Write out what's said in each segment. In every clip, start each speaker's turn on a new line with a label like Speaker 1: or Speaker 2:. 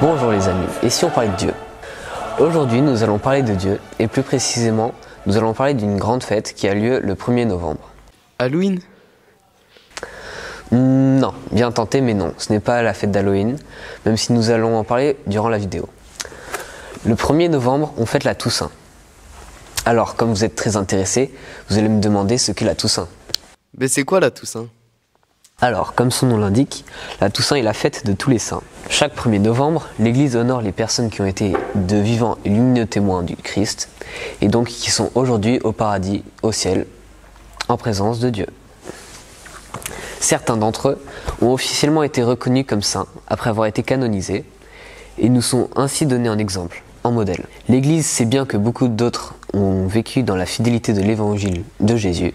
Speaker 1: Bonjour les amis, et si on parlait de Dieu? Aujourd'hui nous allons parler de Dieu, et plus précisément, nous allons parler d'une grande fête qui a lieu le 1er novembre.
Speaker 2: Halloween?
Speaker 1: Non, bien tenté mais non, ce n'est pas la fête d'Halloween, même si nous allons en parler durant la vidéo. Le 1er novembre, on fête la Toussaint. Alors, comme vous êtes très intéressés, vous allez me demander ce qu'est la Toussaint.
Speaker 2: Mais c'est quoi la Toussaint?
Speaker 1: Alors, comme son nom l'indique, la Toussaint est la fête de tous les saints. Chaque 1er novembre, l'Église honore les personnes qui ont été de vivants et lumineux témoins du Christ, et donc qui sont aujourd'hui au paradis, au ciel, en présence de Dieu. Certains d'entre eux ont officiellement été reconnus comme saints après avoir été canonisés, et nous sont ainsi donnés en exemple, en modèle. L'Église sait bien que beaucoup d'autres ont vécu dans la fidélité de l'Évangile de Jésus,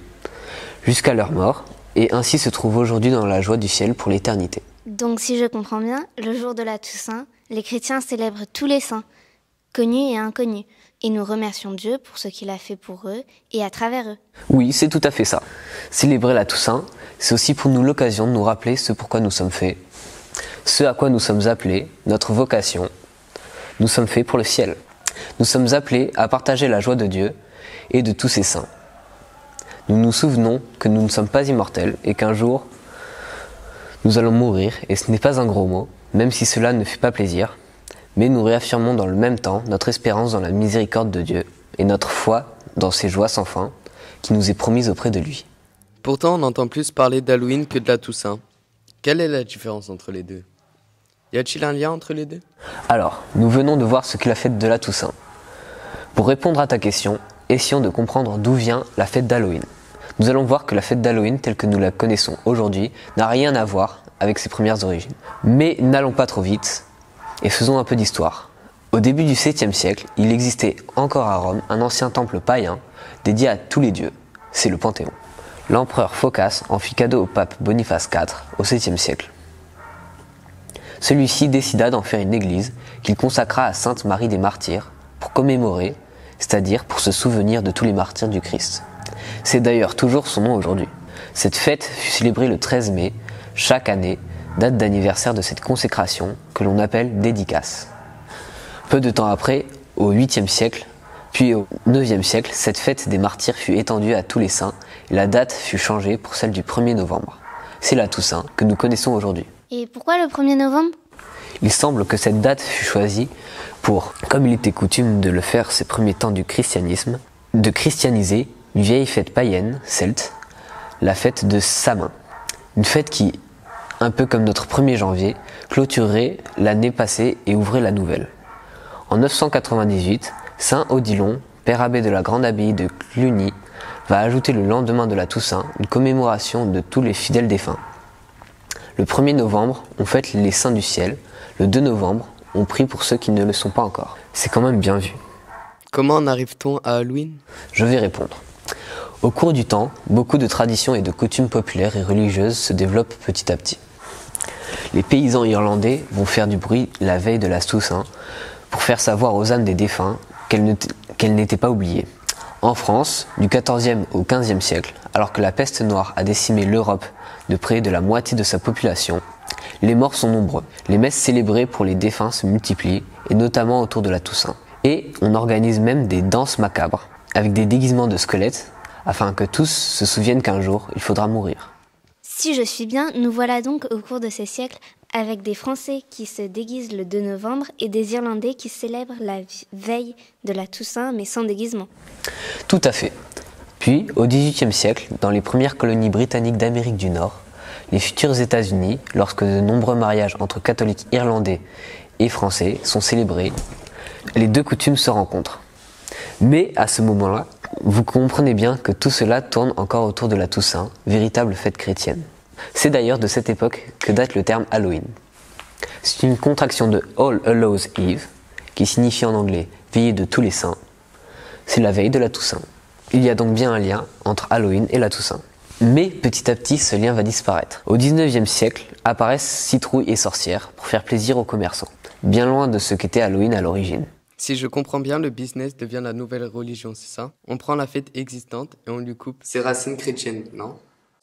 Speaker 1: jusqu'à leur mort, et ainsi se trouvent aujourd'hui dans la joie du ciel pour l'éternité.
Speaker 3: Donc si je comprends bien, le jour de la Toussaint, les chrétiens célèbrent tous les saints, connus et inconnus, et nous remercions Dieu pour ce qu'il a fait pour eux et à travers eux.
Speaker 1: Oui, c'est tout à fait ça. Célébrer la Toussaint, c'est aussi pour nous l'occasion de nous rappeler ce pourquoi nous sommes faits, ce à quoi nous sommes appelés, notre vocation. Nous sommes faits pour le ciel. Nous sommes appelés à partager la joie de Dieu et de tous ses saints. Nous nous souvenons que nous ne sommes pas immortels et qu'un jour, nous allons mourir, et ce n'est pas un gros mot, même si cela ne fait pas plaisir, mais nous réaffirmons dans le même temps notre espérance dans la miséricorde de Dieu et notre foi dans ses joies sans fin qui nous est promise auprès de lui.
Speaker 2: Pourtant, on entend plus parler d'Halloween que de la Toussaint. Quelle est la différence entre les deux? Y a-t-il un lien entre les deux?
Speaker 1: Alors, nous venons de voir ce qu'est la fête de la Toussaint. Pour répondre à ta question, essayons de comprendre d'où vient la fête d'Halloween. Nous allons voir que la fête d'Halloween, telle que nous la connaissons aujourd'hui, n'a rien à voir avec ses premières origines. Mais n'allons pas trop vite et faisons un peu d'histoire. Au début du 7e siècle, il existait encore à Rome un ancien temple païen dédié à tous les dieux, c'est le Panthéon. L'empereur Phocas en fit cadeau au pape Boniface IV au 7e siècle. Celui-ci décida d'en faire une église qu'il consacra à Sainte Marie des Martyrs pour commémorer, c'est-à-dire pour se souvenir de tous les martyrs du Christ. C'est d'ailleurs toujours son nom aujourd'hui. Cette fête fut célébrée le 13 mai, chaque année, date d'anniversaire de cette consécration que l'on appelle dédicace. Peu de temps après, au 8e siècle, puis au 9e siècle, cette fête des martyrs fut étendue à tous les saints et la date fut changée pour celle du 1er novembre. C'est la Toussaint que nous connaissons aujourd'hui.
Speaker 3: Et pourquoi le 1er novembre?
Speaker 1: Il semble que cette date fut choisie pour, comme il était coutume de le faire ces premiers temps du christianisme, de christianiser une vieille fête païenne, celte, la fête de Samin. Une fête qui, un peu comme notre 1er janvier, clôturerait l'année passée et ouvrait la nouvelle. En 998, Saint Odilon, père abbé de la grande abbaye de Cluny, va ajouter le lendemain de la Toussaint une commémoration de tous les fidèles défunts. Le 1er novembre, on fête les saints du ciel. Le 2 novembre, on prie pour ceux qui ne le sont pas encore. C'est quand même bien vu.
Speaker 2: Comment en arrive-t-on à Halloween?
Speaker 1: Je vais répondre. Au cours du temps, beaucoup de traditions et de coutumes populaires et religieuses se développent petit à petit. Les paysans irlandais vont faire du bruit la veille de la Toussaint pour faire savoir aux âmes des défunts qu'elles n'étaient pas oubliées. En France, du XIVe au XVe siècle, alors que la peste noire a décimé l'Europe de près de la moitié de sa population, les morts sont nombreux. Les messes célébrées pour les défunts se multiplient, et notamment autour de la Toussaint. Et on organise même des danses macabres, avec des déguisements de squelettes, afin que tous se souviennent qu'un jour, il faudra mourir.
Speaker 3: Si je suis bien, nous voilà donc au cours de ces siècles avec des Français qui se déguisent le 2 novembre et des Irlandais qui célèbrent la veille de la Toussaint mais sans déguisement.
Speaker 1: Tout à fait. Puis, au XVIIIe siècle, dans les premières colonies britanniques d'Amérique du Nord, les futurs États-Unis, lorsque de nombreux mariages entre catholiques irlandais et français sont célébrés, les deux coutumes se rencontrent. Mais à ce moment-là, vous comprenez bien que tout cela tourne encore autour de la Toussaint, véritable fête chrétienne. C'est d'ailleurs de cette époque que date le terme Halloween. C'est une contraction de All Hallows Eve, qui signifie en anglais « veillée de tous les saints ». C'est la veille de la Toussaint. Il y a donc bien un lien entre Halloween et la Toussaint. Mais petit à petit, ce lien va disparaître. Au XIXe siècle, apparaissent citrouilles et sorcières pour faire plaisir aux commerçants, bien loin de ce qu'était Halloween à l'origine.
Speaker 2: Si je comprends bien, le business devient la nouvelle religion, c'est ça? On prend la fête existante et on lui coupe ses racines chrétiennes, non?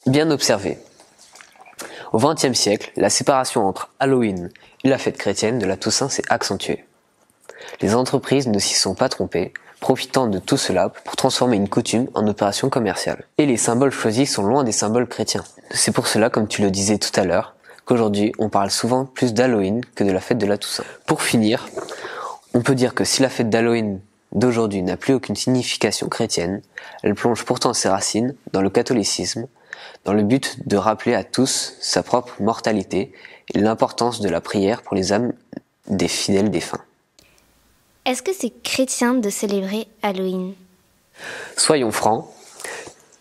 Speaker 1: Bien observé. Au XXe siècle, la séparation entre Halloween et la fête chrétienne de la Toussaint s'est accentuée. Les entreprises ne s'y sont pas trompées, profitant de tout cela pour transformer une coutume en opération commerciale. Et les symboles choisis sont loin des symboles chrétiens. C'est pour cela, comme tu le disais tout à l'heure, qu'aujourd'hui on parle souvent plus d'Halloween que de la fête de la Toussaint. Pour finir, on peut dire que si la fête d'Halloween d'aujourd'hui n'a plus aucune signification chrétienne, elle plonge pourtant ses racines dans le catholicisme, dans le but de rappeler à tous sa propre mortalité et l'importance de la prière pour les âmes des fidèles défunts.
Speaker 3: Est-ce que c'est chrétien de célébrer Halloween ?
Speaker 1: Soyons francs,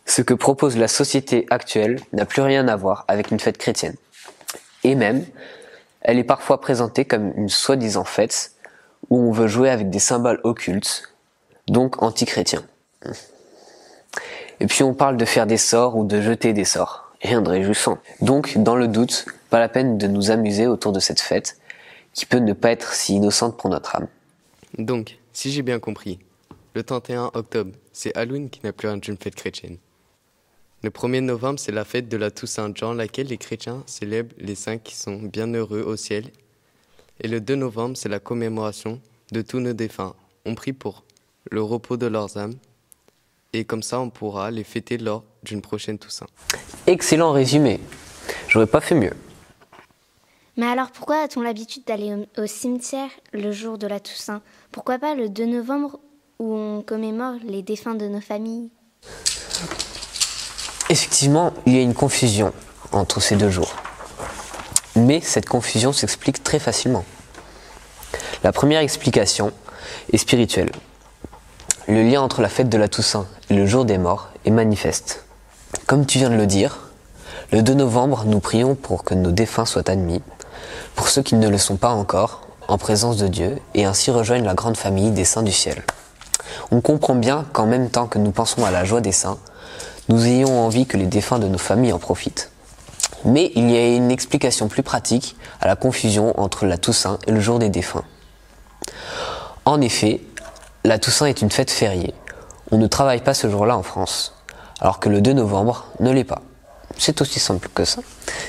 Speaker 1: ce que propose la société actuelle n'a plus rien à voir avec une fête chrétienne. Et même, elle est parfois présentée comme une soi-disant fête où on veut jouer avec des symboles occultes, donc anti-chrétiens. Et puis on parle de faire des sorts ou de jeter des sorts, rien de réjouissant. Donc, dans le doute, pas la peine de nous amuser autour de cette fête, qui peut ne pas être si innocente pour notre âme.
Speaker 2: Donc, si j'ai bien compris, le 31 octobre, c'est Halloween qui n'a plus rien d'une fête chrétienne. Le 1er novembre, c'est la fête de la Toussaint-Jean, laquelle les chrétiens célèbrent les saints qui sont bienheureux au ciel. Et le 2 novembre, c'est la commémoration de tous nos défunts. On prie pour le repos de leurs âmes. Et comme ça, on pourra les fêter lors d'une prochaine Toussaint.
Speaker 1: Excellent résumé. J'aurais pas fait mieux.
Speaker 3: Mais alors pourquoi a-t-on l'habitude d'aller au cimetière le jour de la Toussaint ? Pourquoi pas le 2 novembre où on commémore les défunts de nos familles ?
Speaker 1: Effectivement, il y a une confusion entre ces deux jours. Mais cette confusion s'explique très facilement. La première explication est spirituelle. Le lien entre la fête de la Toussaint et le jour des morts est manifeste. Comme tu viens de le dire, le 2 novembre, nous prions pour que nos défunts soient admis, pour ceux qui ne le sont pas encore, en présence de Dieu, et ainsi rejoignent la grande famille des saints du ciel. On comprend bien qu'en même temps que nous pensons à la joie des saints, nous ayons envie que les défunts de nos familles en profitent. Mais il y a une explication plus pratique à la confusion entre la Toussaint et le jour des défunts. En effet, la Toussaint est une fête fériée. On ne travaille pas ce jour-là en France, alors que le 2 novembre ne l'est pas. C'est aussi simple que ça.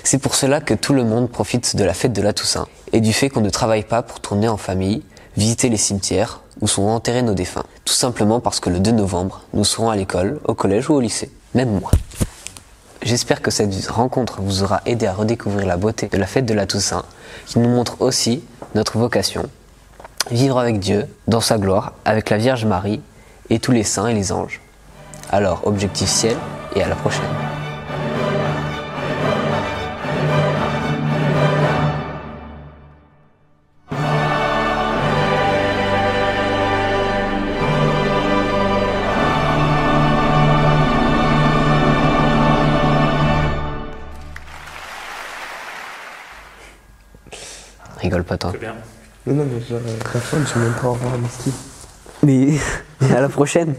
Speaker 1: C'est pour cela que tout le monde profite de la fête de la Toussaint et du fait qu'on ne travaille pas pour tourner en famille, visiter les cimetières où sont enterrés nos défunts. Tout simplement parce que le 2 novembre, nous serons à l'école, au collège ou au lycée. Même moi. J'espère que cette rencontre vous aura aidé à redécouvrir la beauté de la fête de la Toussaint, qui nous montre aussi notre vocation, vivre avec Dieu, dans sa gloire, avec la Vierge Marie et tous les saints et les anges. Alors, objectif ciel et à la prochaine. Rigole pas toi.
Speaker 4: C'est bien.
Speaker 5: Mais non, mais genre, la fin, je sais même pas au revoir, Misty.
Speaker 1: Mais à la prochaine.